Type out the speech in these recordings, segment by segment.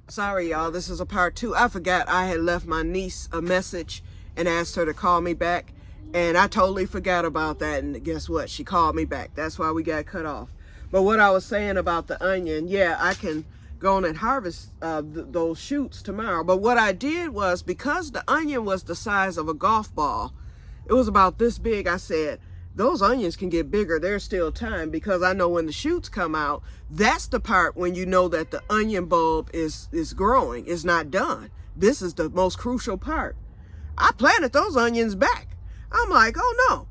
Sorry, y'all. This is a part 2. I forgot I had left my niece a message and asked her to call me back. And I totally forgot about that. And guess what? She called me back. That's why we got cut off. But what I was saying about the onion, yeah, I can go on and harvest those shoots tomorrow. But what I did was, because the onion was the size of a golf ball, it was about this big, I said, those onions can get bigger. There's still time, because I know when the shoots come out, that's the part when you know that the onion bulb is growing, is not done. This is the most crucial part. I planted those onions back. I'm like, oh no,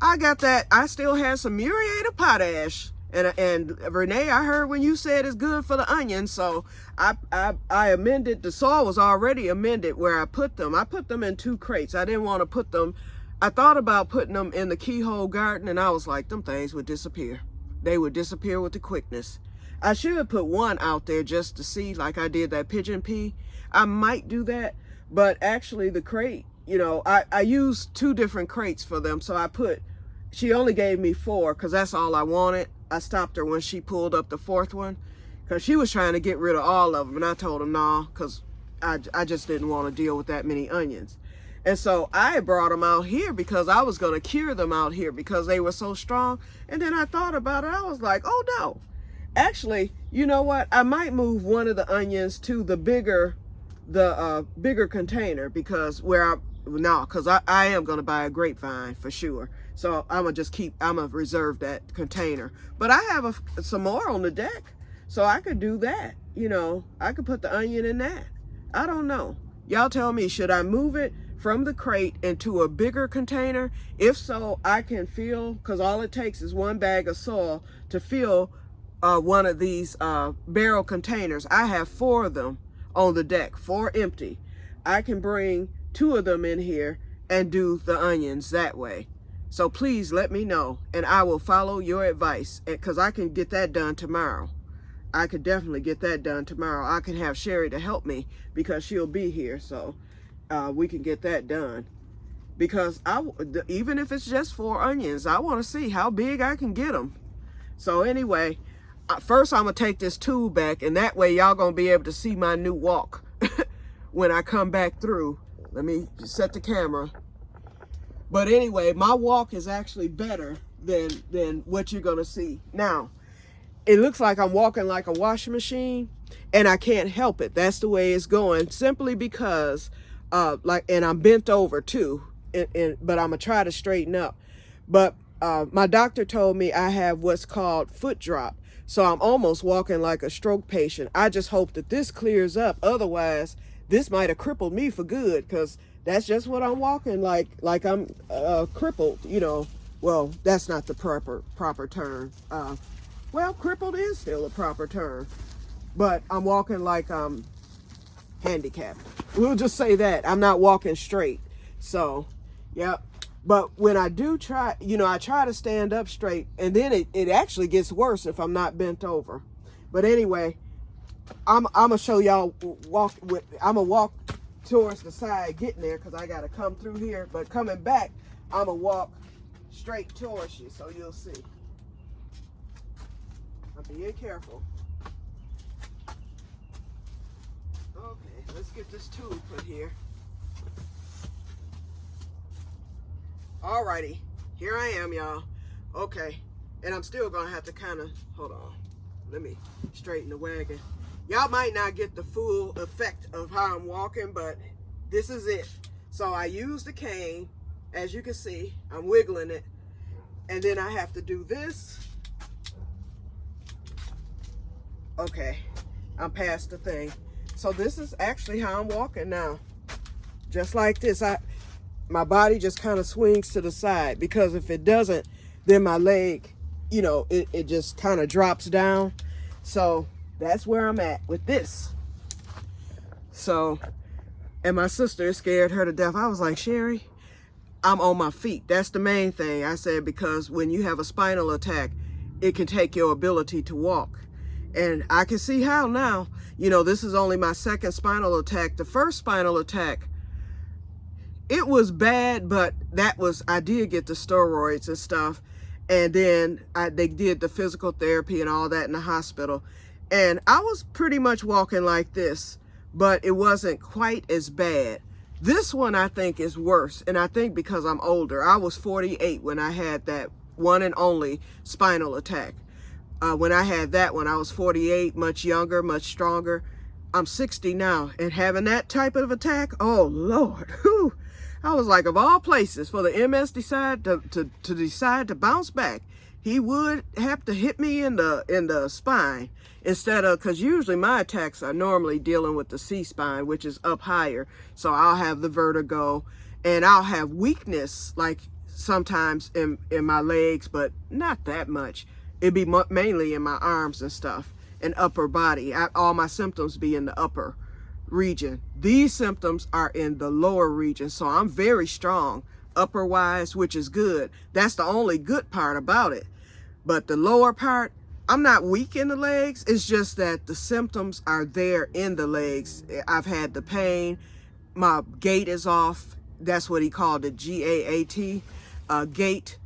I got that. I still had some muriate of potash. And Renee, I heard when you said it's good for the onions, so I amended. The soil was already amended where I put them. I put them in 2 crates. I didn't want to put them. I thought about putting them in the keyhole garden, and I was like, them things would disappear. They would disappear with the quickness. I should have put one out there just to see, like I did that pigeon pea. I might do that, but actually the crate, you know, I used 2 different crates for them. So she only gave me 4 because that's all I wanted. I stopped her when she pulled up the 4th one because she was trying to get rid of all of them. And I told her, no, because I just didn't want to deal with that many onions. And so I brought them out here because I was going to cure them out here because they were so strong. And then I thought about it. I was like, oh no, actually, you know what? I might move one of the onions to the bigger container, because because I am going to buy a grapevine for sure. So I'm going to reserve that container. But I have some more on the deck, so I could do that. You know, I could put the onion in that. I don't know. Y'all tell me, should I move it from the crate into a bigger container? If so, I can fill, because all it takes is 1 bag of soil to fill one of these barrel containers. I have 4 of them on the deck, 4 empty. I can bring 2 of them in here and do the onions that way. So please let me know, and I will follow your advice, because I can get that done tomorrow. I could definitely get that done tomorrow. I can have Sherry to help me because she'll be here, so we can get that done. Because even if it's just 4 onions, I want to see how big I can get them. So anyway, first I'm going to take this tool back, and that way y'all going to be able to see my new walk when I come back through. Let me set the camera. But anyway, my walk is actually better than what you're going to see. Now, it looks like I'm walking like a washing machine, and I can't help it. That's the way it's going, simply because, and I'm bent over too, but I'm going to try to straighten up. But my doctor told me I have what's called foot drop, so I'm almost walking like a stroke patient. I just hope that this clears up. Otherwise, this might have crippled me for good, because that's just what I'm walking like I'm crippled, you know. Well, that's not the proper term. Well, crippled is still a proper term, but I'm walking like I'm handicapped. We'll just say that. I'm not walking straight. So, yep. But when I do try, you know, I try to stand up straight, and then it actually gets worse if I'm not bent over. But anyway, I'm gonna show y'all I'm gonna walk towards the side getting there, because I got to come through here. But coming back, I'm going to walk straight towards you, so you'll see. I'm being careful. Okay, let's get this tool put here. Alrighty, here I am, y'all. Okay, and I'm still going to have to kind of, hold on. Let me straighten the wagon. Y'all might not get the full effect of how I'm walking, but this is it. So I use the cane. As you can see, I'm wiggling it. And then I have to do this. Okay, I'm past the thing. So this is actually how I'm walking now. Just like this. My body just kind of swings to the side, because if it doesn't, then my leg, you know, it just kind of drops down. So that's where I'm at with this. So, and my sister scared her to death. I was like, Sherry, I'm on my feet. That's the main thing. I said, because when you have a spinal attack, it can take your ability to walk. And I can see how now. You know, this is only my 2nd spinal attack. The first spinal attack, it was bad, but I did get the steroids and stuff. And then they did the physical therapy and all that in the hospital. And I was pretty much walking like this, but it wasn't quite as bad. This one I think is worse, and I think because I'm older. I was 48 when I had that one and only spinal attack. When I had that one, I was 48, much younger, much stronger. I'm 60 now, and having that type of attack, oh Lord, whew, I was like, of all places, for the MS decide to decide to bounce back, he would have to hit me in the spine instead of, because usually my attacks are normally dealing with the C-spine, which is up higher. So I'll have the vertigo, and I'll have weakness, like sometimes in my legs, but not that much. It'd be mainly in my arms and stuff, and upper body. All my symptoms be in the upper region. These symptoms are in the lower region, so I'm very strong upper wise, which is good. That's the only good part about it. But the lower part, I'm not weak in the legs. It's just that the symptoms are there in the legs. I've had the pain. My gait is off. That's what he called it, G-A-A-T, gait.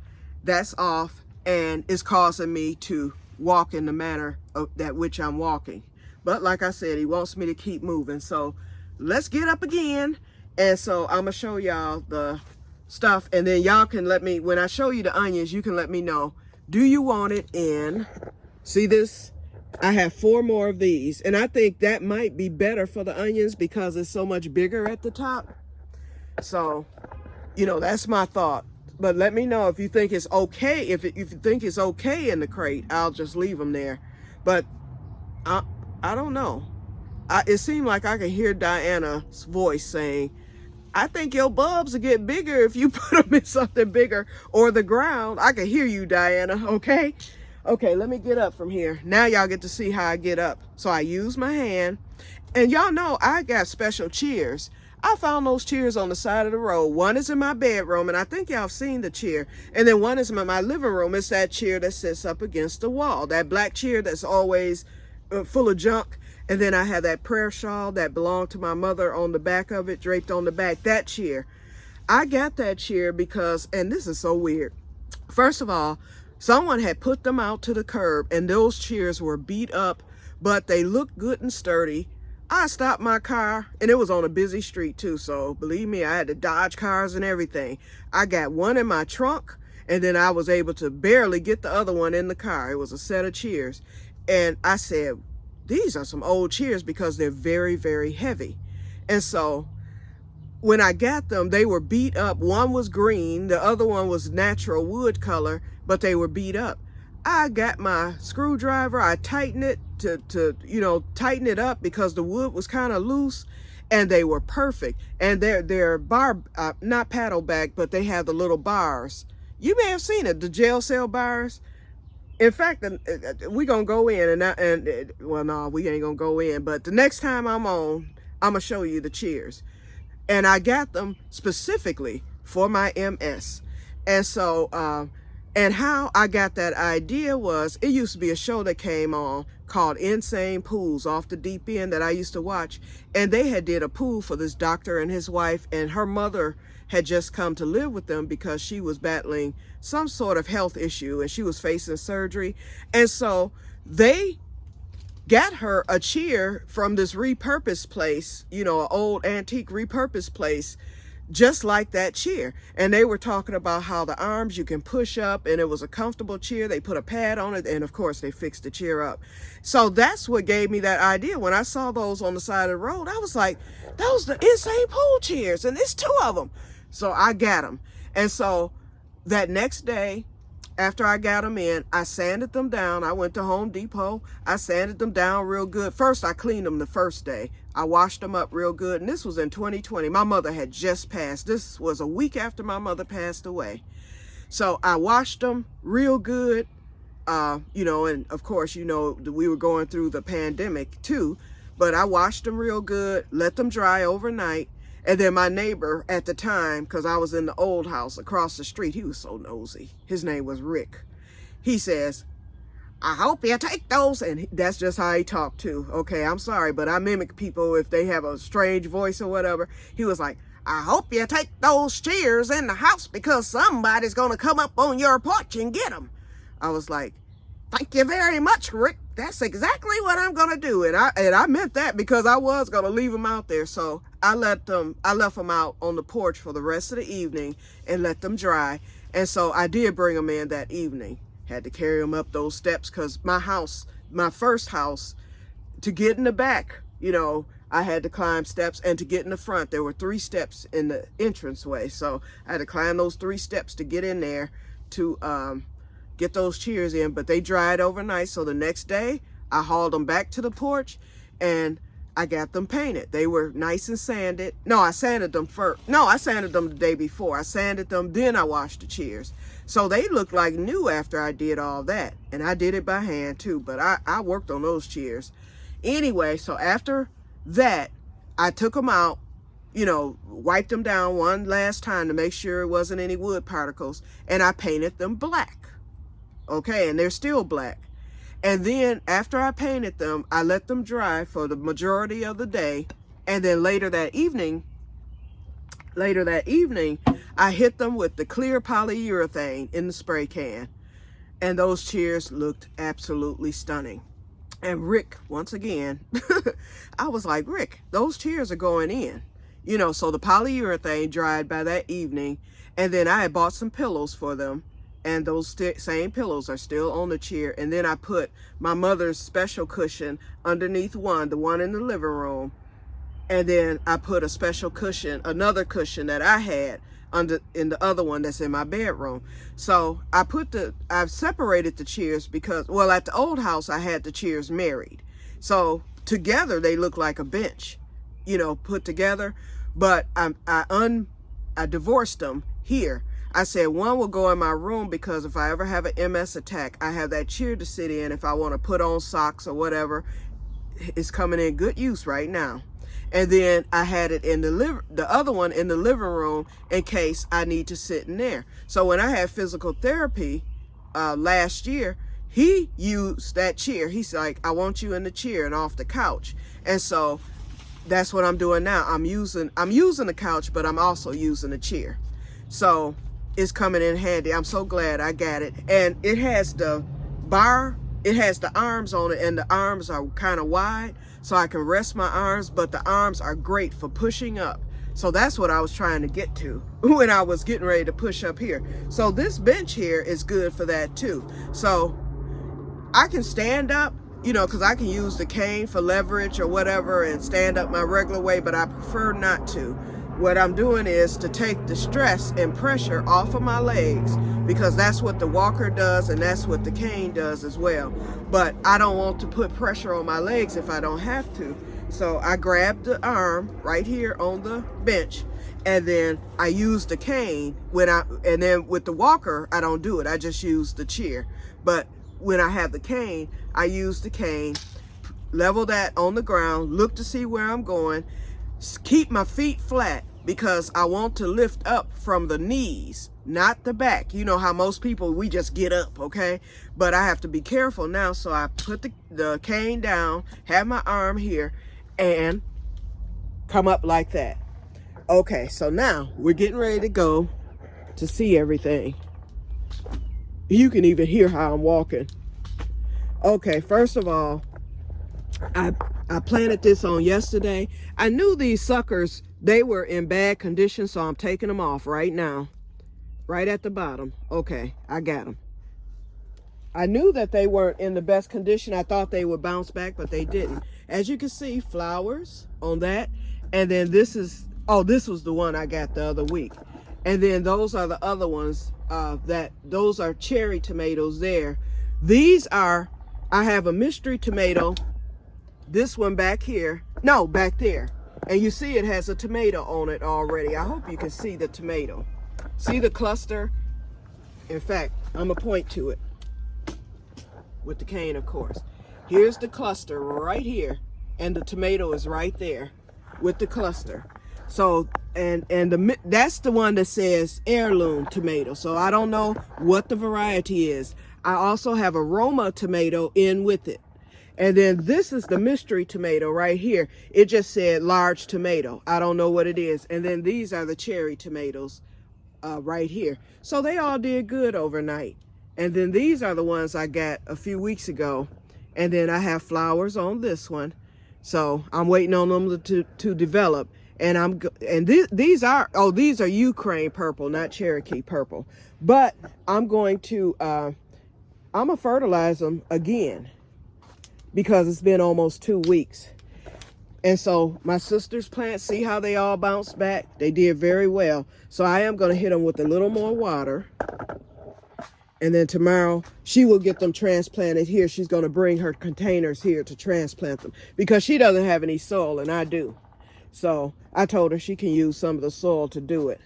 That's off, and it's causing me to walk in the manner of that which I'm walking. But like I said, he wants me to keep moving. So let's get up again. And so I'm gonna show y'all the stuff, and then y'all can let me, when I show you the onions, you can let me know, do you want it in, see this? I have 4 more of these, and I think that might be better for the onions because it's so much bigger at the top. So, you know, that's my thought. But let me know if you think it's okay. If you think it's okay in the crate, I'll just leave them there. But I don't know. It seemed like I could hear Diana's voice saying, I think your bulbs will get bigger if you put them in something bigger, or the ground. I can hear you, Diana, okay? Okay, let me get up from here. Now y'all get to see how I get up. So I use my hand, and y'all know I got special chairs. I found those chairs on the side of the road. One is in my bedroom, and I think y'all have seen the chair. And then one is in my living room. It's that chair that sits up against the wall. That black chair that's always full of junk. And then I have that prayer shawl that belonged to my mother on the back of it, draped on the back, that chair. I got that chair because, and this is so weird. First of all, someone had put them out to the curb, and those chairs were beat up, but they looked good and sturdy. I stopped my car, and it was on a busy street too, so believe me, I had to dodge cars and everything. I got one in my trunk, and then I was able to barely get the other one in the car. It was a set of chairs. And I said, these are some old chairs because they're very, very heavy. And so when I got them, they were beat up. One was green, the other one was natural wood color, but they were beat up. I got my screwdriver, I tightened it to you know, tighten it up because the wood was kind of loose, and they were perfect. And they're bar, not paddle back, but they have the little bars. You may have seen it, the jail cell bars. In fact, we're going to go in, well, no, we ain't going to go in, but the next time I'm on, I'm going to show you the chairs. And I got them specifically for my MS. And so, and how I got that idea was, it used to be a show that came on called Insane Pools off the deep end that I used to watch. And they had did a pool for this doctor and his wife, and her mother had just come to live with them because she was battling some sort of health issue and she was facing surgery. And so they got her a chair from this repurposed place, you know, an old antique repurposed place, just like that chair. And they were talking about how the arms you can push up, and it was a comfortable chair. They put a pad on it, and of course they fixed the chair up. So that's what gave me that idea. When I saw those on the side of the road, I was like, those are the Insane Pool chairs, and there's 2 of them. So I got them. And so that next day, after I got them in, I sanded them down. I went to Home Depot. I sanded them down real good. First, I cleaned them the first day. I washed them up real good. And this was in 2020. My mother had just passed. This was a week after my mother passed away. So I washed them real good. You know, and of course, you know, we were going through the pandemic too. But I washed them real good, let them dry overnight. And then my neighbor at the time, because I was in the old house across the street, he was so nosy. His name was Rick. He says, I hope you take those. And that's just how he talked too. Okay, I'm sorry, but I mimic people if they have a strange voice or whatever. He was like, I hope you take those chairs in the house because somebody's going to come up on your porch and get them. I was like, Thank you very much, Rick. That's exactly what I'm gonna do. And I meant that, because I was gonna leave them out there. So I left them out on the porch for the rest of the evening and let them dry. And so I did bring them in that evening. Had to carry them up those steps, because my first house, to get in the back, I had to climb steps, and to get in the front, there were 3 steps in the entranceway. So I had to climb those 3 steps to get in there to get those cheers in. But they dried overnight, so the next day I hauled them back to the porch and I got them painted. They were nice and sanded. No, I sanded them first. No, I sanded them the day before. I sanded them, then I washed the cheers. So they looked like new after I did all that. And I did it by hand too, but I worked on those cheers. Anyway, so after that, I took them out, wiped them down one last time to make sure it wasn't any wood particles, and I painted them black. Okay, and they're still black. And then after I painted them, I let them dry for the majority of the day. And then later that evening, I hit them with the clear polyurethane in the spray can. And those cheers looked absolutely stunning. And Rick, once again, I was like, Rick, those cheers are going in. So the polyurethane dried by that evening. And then I had bought some pillows for them. And those same pillows are still on the chair. And then I put my mother's special cushion underneath the one in the living room. And then I put a special cushion, another cushion that I had in the other one that's in my bedroom. So I've separated the chairs because, well, at the old house, I had the chairs married. So together they look like a bench, put together. But I divorced them here. I said one will go in my room, because if I ever have an MS attack, I have that chair to sit in if I want to put on socks or whatever. It's coming in good use right now. And then I had it in the other one in the living room in case I need to sit in there. So when I had physical therapy last year, he used that chair. He's like, I want you in the chair and off the couch. And so that's what I'm doing now. I'm using the couch, but I'm also using the chair. So it's coming in handy. I'm so glad I got it. And it has the arms on it, and the arms are kind of wide, so I can rest my arms, but the arms are great for pushing up. So that's what I was trying to get to when I was getting ready to push up here. So this bench here is good for that too. So I can stand up, because I can use the cane for leverage or whatever and stand up my regular way, but I prefer not to. What I'm doing is to take the stress and pressure off of my legs, because that's what the walker does and that's what the cane does as well. But I don't want to put pressure on my legs if I don't have to. So I grab the arm right here on the bench, and then I use the cane and then with the walker, I don't do it. I just use the chair. But when I have the cane, I use the cane, level that on the ground, look to see where I'm going, keep my feet flat, because I want to lift up from the knees, not the back. You know how most people, we just get up, okay? But I have to be careful now. So I put the cane down, have my arm here, and come up like that. Okay, so now we're getting ready to go to see everything. You can even hear how I'm walking. Okay, first of all, I planted this on yesterday. I knew these suckers, they were in bad condition, so I'm taking them off right now. Right at the bottom. Okay, I got them. I knew that they weren't in the best condition. I thought they would bounce back, but they didn't. As you can see, flowers on that. And then this was the one I got the other week. And then those are the other ones, those are cherry tomatoes there. I have a mystery tomato. This one back here, no, back there. And you see it has a tomato on it already. I hope you can see the tomato. See the cluster? In fact, I'm gonna point to it with the cane, of course. Here's the cluster right here, and the tomato is right there with the cluster. So, that's the one that says heirloom tomato. So I don't know what the variety is. I also have a Roma tomato in with it. And then this is the mystery tomato right here. It just said large tomato. I don't know what it is. And then these are the cherry tomatoes right here. So they all did good overnight. And then these are the ones I got a few weeks ago. And then I have flowers on this one. So I'm waiting on them to develop. And these are Ukraine purple, not Cherokee purple. But I'm going to fertilize them again because it's been almost 2 weeks. And so my sister's plants, see how they all bounced back? They did very well. So I am going to hit them with a little more water. And then tomorrow she will get them transplanted here. She's going to bring her containers here to transplant them because she doesn't have any soil and I do. So I told her she can use some of the soil to do it.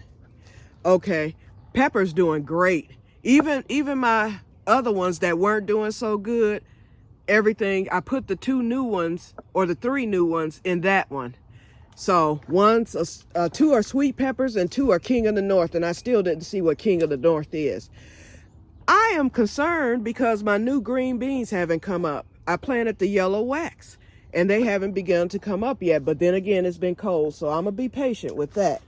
Okay, Pepper's doing great. Even my other ones that weren't doing so good, everything, I put the 2 new ones or the 3 new ones in that one. So 2 are sweet peppers and 2 are King of the North, and I still didn't see what King of the North is. I am concerned because my new green beans haven't come up. I planted the yellow wax and they haven't begun to come up yet, but then again, it's been cold, so I'm gonna be patient with that.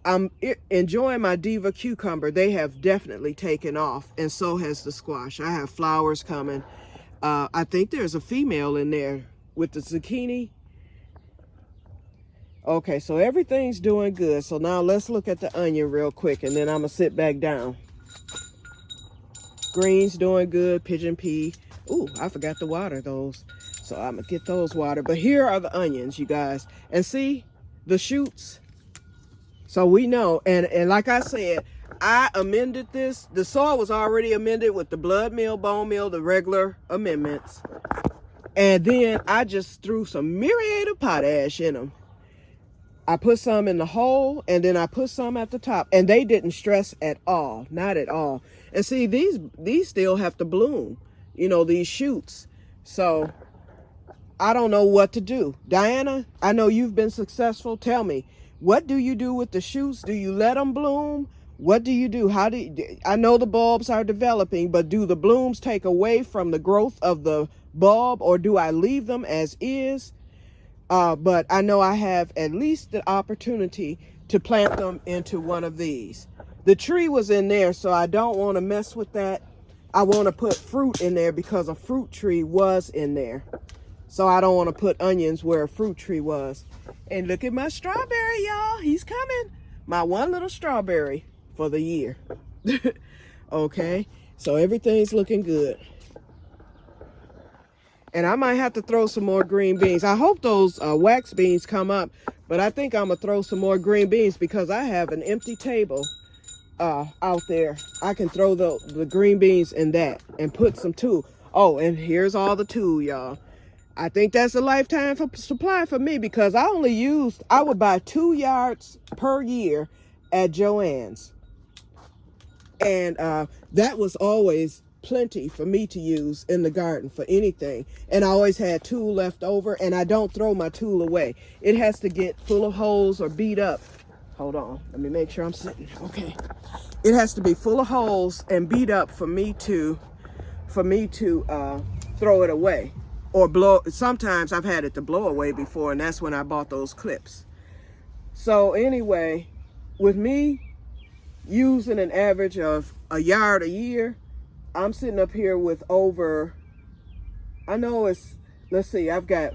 I'm enjoying my Diva cucumber. They have definitely taken off, and so has the squash. I have flowers coming. I think there's a female in there with the zucchini. Okay, so everything's doing good. So now let's look at the onion real quick, and then I'm gonna sit back down. Greens doing good, pigeon pea. Ooh, I forgot to water those. So I'm gonna get those watered. But here are the onions, you guys. And see the shoots? So we know, and like I said, I amended this. The soil was already amended with the blood meal, bone meal, the regular amendments. And then I just threw some myriad of potash in them. I put some in the hole, and then I put some at the top, and they didn't stress at all, not at all. And see, these still have to bloom, you know, these shoots. So I don't know what to do. Diana, I know you've been successful. Tell me, what do you do with the shoots? Do you let them bloom? What do you do? I know the bulbs are developing, but do the blooms take away from the growth of the bulb, or do I leave them as is? But I know I have at least the opportunity to plant them into one of these. The tree was in there, so I don't want to mess with that. I want to put fruit in there because a fruit tree was in there. So I don't want to put onions where a fruit tree was. And look at my strawberry, y'all. He's coming. My one little strawberry for the year. Okay, so everything's looking good. And I might have to throw some more green beans. I hope those wax beans come up, but I think I'm gonna throw some more green beans because I have an empty table out there. I can throw the green beans in that and put some tulle. Oh, and here's all the tulle, y'all. I think that's a lifetime supply for me because I would buy 2 yards per year at Joann's. And that was always plenty for me to use in the garden for anything. And I always had tulle left over, and I don't throw my tulle away. It has to get full of holes or beat up. Hold on, let me make sure I'm sitting. Okay. It has to be full of holes and beat up for me to throw it away or blow. Sometimes I've had it to blow away before, and that's when I bought those clips. So anyway, with me using an average of a yard a year, I'm sitting up here with over, I know it's, let's see, I've got,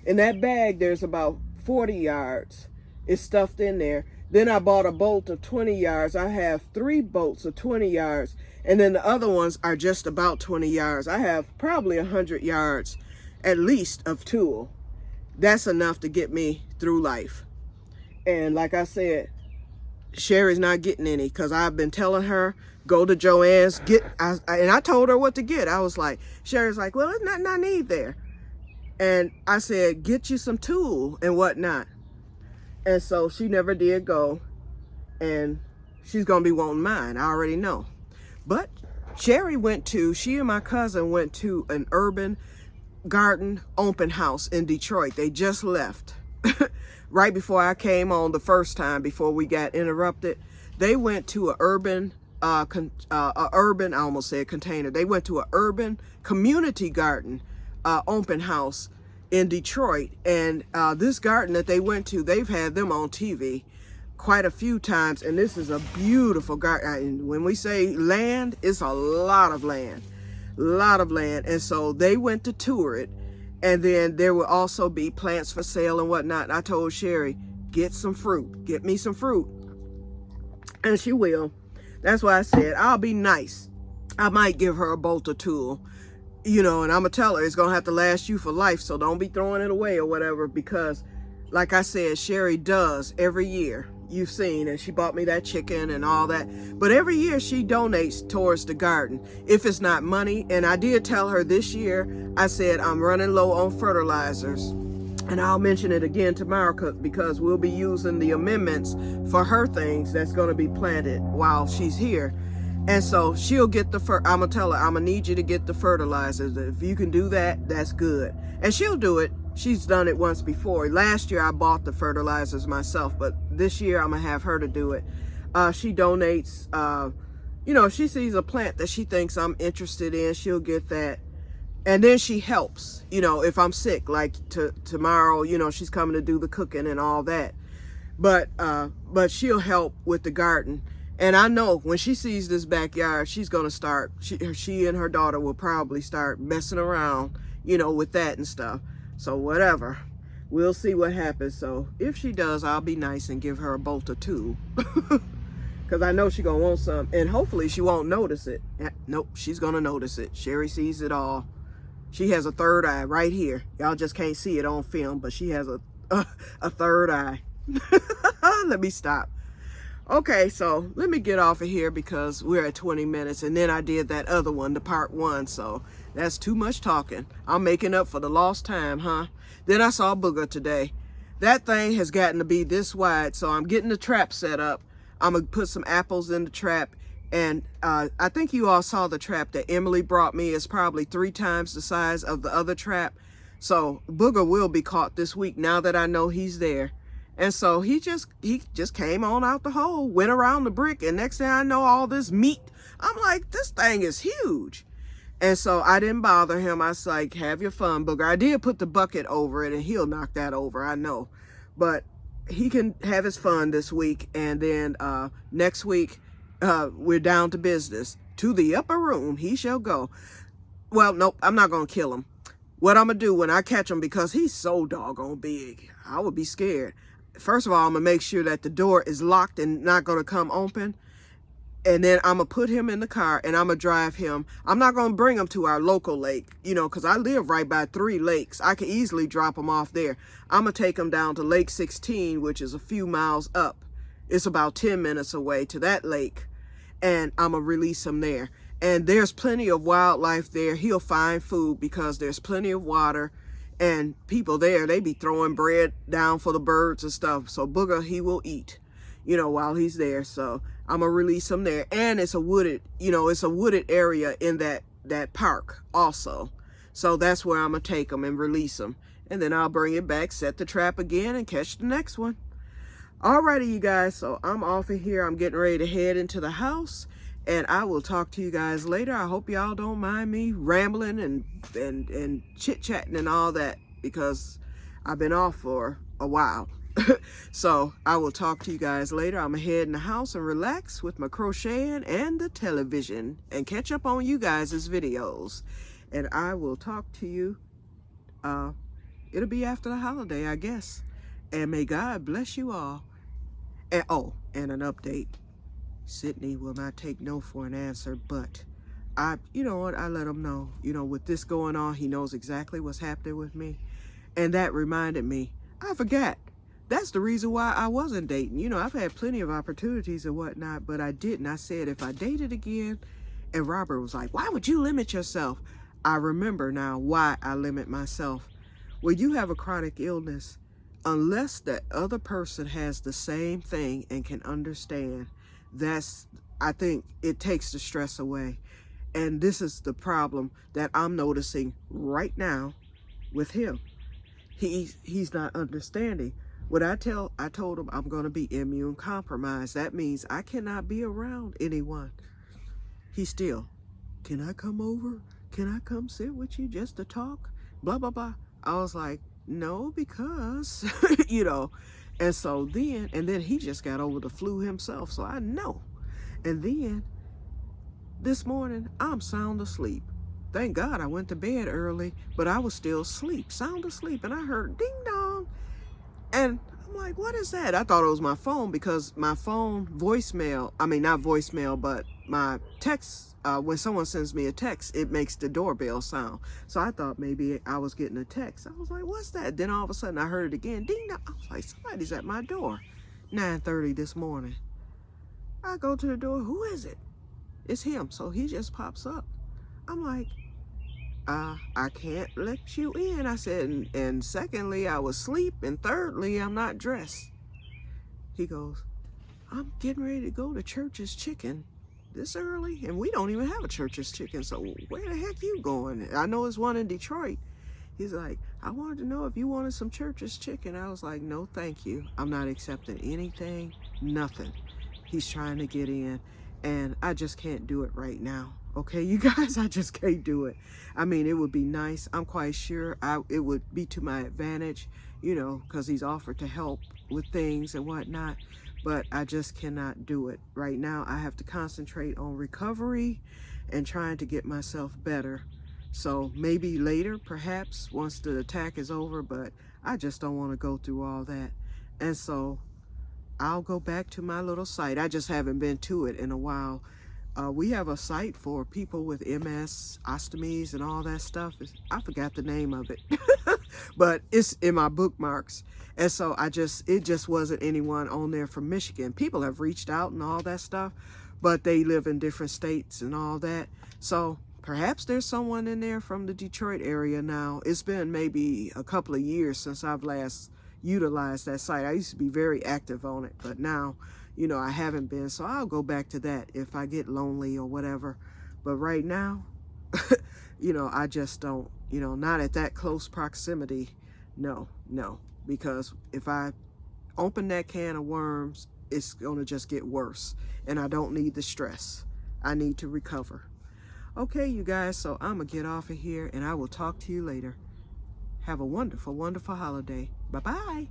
in that bag, there's about 40 yards. It's stuffed in there. Then I bought a bolt of 20 yards. I have 3 bolts of 20 yards. And then the other ones are just about 20 yards. I have probably 100 yards at least of tulle. That's enough to get me through life. And like I said, Sherry's not getting any because I've been telling her, go to Joann's, and I told her what to get. I was like, Sherry's like, well, there's nothing I need there. And I said, get you some tulle and whatnot. And so she never did go, and she's going to be wanting mine. I already know. But Sherry she and my cousin went to an urban garden open house in Detroit. They just left right before I came on the first time, before we got interrupted. They went to an urban, I almost said container. They went to an urban community garden open house in Detroit. And this garden that they went to, they've had them on TV. quite a few times, and this is a beautiful garden. When we say land, it's a lot of land. And so they went to tour it, and then there will also be plants for sale and whatnot. And I told Sherry, get me some fruit, and she will. That's why I said I'll be nice. I might give her a bolt or two, and I'm gonna tell her it's gonna have to last you for life, so don't be throwing it away or whatever, because like I said, Sherry does every year. You've seen, and she bought me that chicken and all that. But every year she donates towards the garden, if it's not money. And I did tell her this year, I said, I'm running low on fertilizers. And I'll mention it again tomorrow because we'll be using the amendments for her things that's going to be planted while she's here. And so she'll get I'm going to tell her, I'm going to need you to get the fertilizers. If you can do that, that's good. And she'll do it. She's done it once before. Last year I bought the fertilizers myself, but this year I'm gonna have her to do it. She donates, if she sees a plant that she thinks I'm interested in, she'll get that. And then she helps, if I'm sick, like tomorrow, she's coming to do the cooking and all that. But she'll help with the garden. And I know when she sees this backyard, she's gonna start, she and her daughter will probably start messing around, with that and stuff. So whatever, we'll see what happens. So if she does, I'll be nice and give her a bolt or two, because I know she's gonna want some, and hopefully she won't notice it. Nope, she's gonna notice it. Sherry sees it all. She has a third eye right here. Y'all just can't see it on film, but she has a third eye. Let me stop. Okay, so let me get off of here because we're at 20 minutes, and then I did that other one, the part 1, so that's too much talking. I'm making up for the lost time, huh? Then I saw Booger today. That thing has gotten to be this wide, so I'm getting the trap set up. I'm going to put some apples in the trap, and I think you all saw the trap that Emily brought me. It's probably 3 times the size of the other trap. So Booger will be caught this week now that I know he's there. And so he just came on out the hole, went around the brick, and next thing I know, all this meat. I'm like, this thing is huge. And so I didn't bother him. I was like, have your fun, Booger. I did put the bucket over it, and he'll knock that over, I know. But he can have his fun this week, and then next week, we're down to business. To the upper room he shall go. Well, nope, I'm not going to kill him. What I'm going to do when I catch him, because he's so doggone big, I would be scared. First of all, I'm going to make sure that the door is locked and not going to come open. And then I'm going to put him in the car and I'm going to drive him. I'm not going to bring him to our local lake, because I live right by 3 lakes. I could easily drop him off there. I'm going to take him down to Lake 16, which is a few miles up. It's about 10 minutes away to that lake. And I'm going to release him there. And there's plenty of wildlife there. He'll find food because there's plenty of water. And people there, they be throwing bread down for the birds and stuff. So Booger, he will eat, while he's there. So I'm going to release him there. And it's a wooded, area in that park also. So that's where I'm going to take him and release him. And then I'll bring it back, set the trap again, and catch the next one. Alrighty, you guys. So I'm off of here. I'm getting ready to head into the house. And I will talk to you guys later. I hope y'all don't mind me rambling and chit-chatting and all that, because I've been off for a while. So I will talk to you guys later. I'm going to head in the house and relax with my crocheting and the television and catch up on you guys' videos. And I will talk to you. It'll be after the holiday, I guess. And may God bless you all. And an update. Sydney will not take no for an answer, but you know what, I let him know, with this going on, he knows exactly what's happening with me. And that reminded me, I forgot. That's the reason why I wasn't dating. I've had plenty of opportunities and whatnot, but I didn't. I said, if I dated again, and Robert was like, why would you limit yourself? I remember now why I limit myself. When you have a chronic illness, unless the other person has the same thing and can understand, I think it takes the stress away. And this is the problem that I'm noticing right now with him. He's not understanding. What I told him I'm going to be immune compromised. That means I cannot be around anyone. He still, can I come over? Can I come sit with you just to talk? Blah, blah, blah. I was like, no, because, And so then he just got over the flu himself, so I know. And then this morning, I'm sound asleep. Thank God I went to bed early, but I was still asleep, sound asleep, and I heard ding dong. And I'm like, what is that? I thought it was my phone, because my phone voicemail, I mean, not voicemail, but my text, when someone sends me a text, it makes the doorbell sound. So I thought maybe I was getting a text. I was like, what's that? Then all of a sudden I heard it again, ding dong. I was like, somebody's at my door. 9:30 this morning. I go to the door, who is it? It's him. So he just pops up. I'm like, I can't let you in. I said, and secondly, I was asleep, and thirdly, I'm not dressed. He goes, I'm getting ready to go to Church's Chicken this early, and we don't even have a Church's Chicken, so where the heck you going? I know it's one in Detroit. He's like, I wanted to know if you wanted some Church's Chicken. I was like, no, thank you. I'm not accepting anything, nothing. He's trying to get in, and I just can't do it right now. Okay, you guys, I just can't do it. I mean, it would be nice. I'm quite sure it would be to my advantage, you know, because he's offered to help with things and whatnot. But I just cannot do it right now. I have to concentrate on recovery and trying to get myself better. So maybe later, perhaps, once the attack is over, but I just don't want to go through all that. And so I'll go back to my little site. I just haven't been to it in a while. We have a site for people with MS, ostomies, and all that stuff. I forgot the name of it, but it's in my bookmarks. And so it just wasn't anyone on there from Michigan. People have reached out and all that stuff, but they live in different states and all that. So perhaps there's someone in there from the Detroit area now. It's been maybe a couple of years since I've last utilized that site. I used to be very active on it, but now, you know, I haven't been, so I'll go back to that if I get lonely or whatever. But right now, you know, I just don't, you know, not at that close proximity. No, because if I open that can of worms, it's going to just get worse, and I don't need the stress. I need to recover. Okay, you guys, so I'm going to get off of here, and I will talk to you later. Have a wonderful, wonderful holiday. Bye-bye.